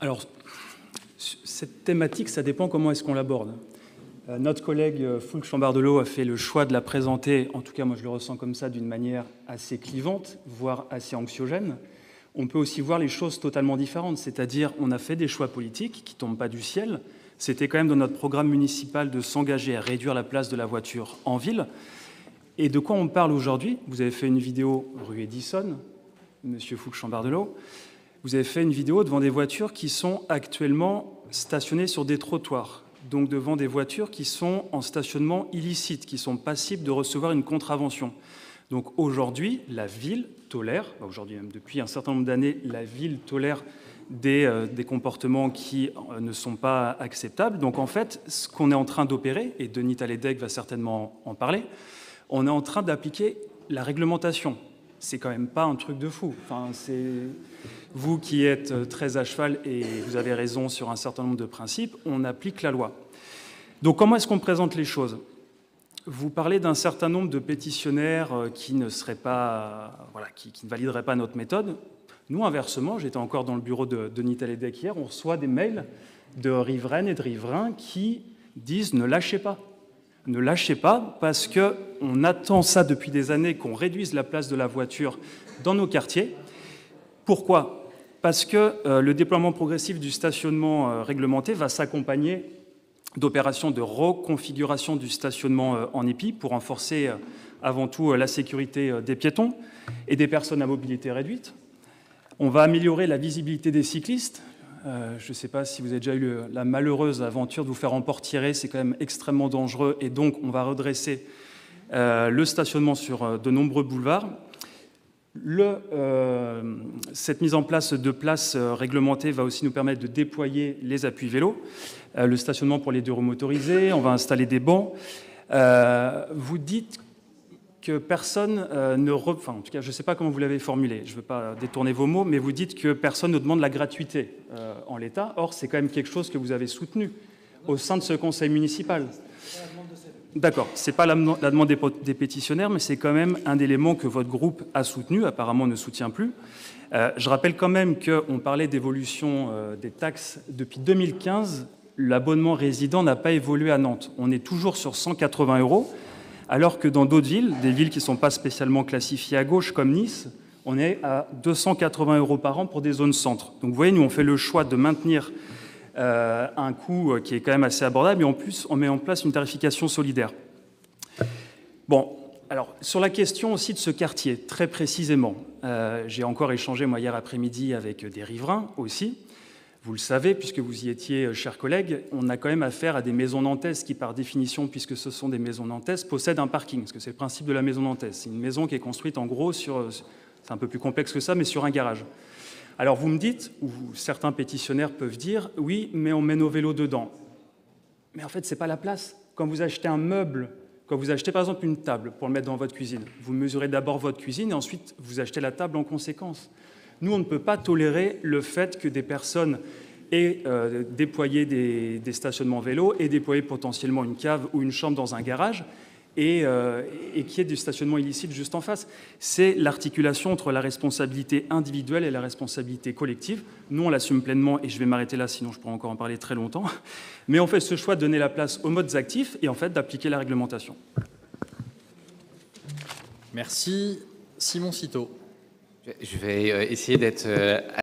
Alors, cette thématique, ça dépend comment est-ce qu'on l'aborde. Notre collègue Foulques Chambardelot a fait le choix de la présenter, en tout cas moi je le ressens comme ça, d'une manière assez clivante, voire assez anxiogène. On peut aussi voir les choses totalement différentes, c'est-à-dire on a fait des choix politiques qui ne tombent pas du ciel. C'était quand même dans notre programme municipal de s'engager à réduire la place de la voiture en ville. Et de quoi on parle aujourd'hui? Vous avez fait une vidéo rue Edison, monsieur Foulques Chambardelot. Vous avez fait une vidéo devant des voitures qui sont actuellement stationnées sur des trottoirs, donc devant des voitures qui sont en stationnement illicite, qui sont passibles de recevoir une contravention. Donc aujourd'hui, la ville tolère, aujourd'hui même depuis un certain nombre d'années, la ville tolère des comportements qui ne sont pas acceptables. Donc en fait, ce qu'on est en train d'opérer, et Denis Taledec va certainement en parler, on est en train d'appliquer la réglementation. C'est quand même pas un truc de fou. Enfin, c'est vous qui êtes très à cheval et vous avez raison sur un certain nombre de principes, on applique la loi. Donc comment est-ce qu'on présente les choses? Vous parlez d'un certain nombre de pétitionnaires qui ne seraient pas, voilà, qui ne valideraient pas notre méthode. Nous, inversement, j'étais encore dans le bureau de Denis Taledec hier, on reçoit des mails de riveraines et de riverains qui disent « ne lâchez pas ». Ne lâchez pas, parce qu'on attend ça depuis des années, qu'on réduise la place de la voiture dans nos quartiers. Pourquoi? Parce que le déploiement progressif du stationnement réglementé va s'accompagner d'opérations de reconfiguration du stationnement en épi pour renforcer avant tout la sécurité des piétons et des personnes à mobilité réduite. On va améliorer la visibilité des cyclistes. Je ne sais pas si vous avez déjà eu la malheureuse aventure de vous faire en porte-tirée, c'est quand même extrêmement dangereux et donc on va redresser le stationnement sur de nombreux boulevards. Cette mise en place de places réglementées va aussi nous permettre de déployer les appuis vélos, le stationnement pour les deux roues motorisées, on va installer des bancs. Vous dites que personne enfin, en tout cas, je ne sais pas comment vous l'avez formulé, je ne veux pas détourner vos mots, mais vous dites que personne ne demande la gratuité en l'état. Or, c'est quand même quelque chose que vous avez soutenu au sein de ce conseil municipal. D'accord, ce n'est pas la demande des pétitionnaires, mais c'est quand même un élément que votre groupe a soutenu, apparemment ne soutient plus. Je rappelle quand même qu'on parlait d'évolution des taxes depuis 2015. L'abonnement résident n'a pas évolué à Nantes. On est toujours sur 180 €. Alors que dans d'autres villes, des villes qui ne sont pas spécialement classifiées à gauche, comme Nice, on est à 280 € par an pour des zones centres. Donc vous voyez, nous, on fait le choix de maintenir un coût qui est quand même assez abordable, et en plus, on met en place une tarification solidaire. Bon, alors, sur la question aussi de ce quartier, très précisément, j'ai encore échangé, moi, hier après-midi, avec des riverains aussi. Vous le savez, puisque vous y étiez, chers collègues, on a quand même affaire à des maisons nantaises qui, par définition, puisque ce sont des maisons nantaises, possèdent un parking, parce que c'est le principe de la maison nantaise. C'est une maison qui est construite, en gros, sur... C'est un peu plus complexe que ça, mais sur un garage. Alors, vous me dites, ou certains pétitionnaires peuvent dire, oui, mais on met nos vélos dedans. Mais en fait, ce n'est pas la place. Quand vous achetez un meuble, quand vous achetez, par exemple, une table pour le mettre dans votre cuisine, vous mesurez d'abord votre cuisine et ensuite, vous achetez la table en conséquence. Nous, on ne peut pas tolérer le fait que des personnes aient déployé des stationnements vélos et déployé potentiellement une cave ou une chambre dans un garage et qu'il y ait du stationnement illicite juste en face. C'est l'articulation entre la responsabilité individuelle et la responsabilité collective. Nous, on l'assume pleinement et je vais m'arrêter là, sinon je pourrais encore en parler très longtemps. Mais on fait ce choix de donner la place aux modes actifs et en fait d'appliquer la réglementation. Merci. Simon Citeau. Je vais essayer d'être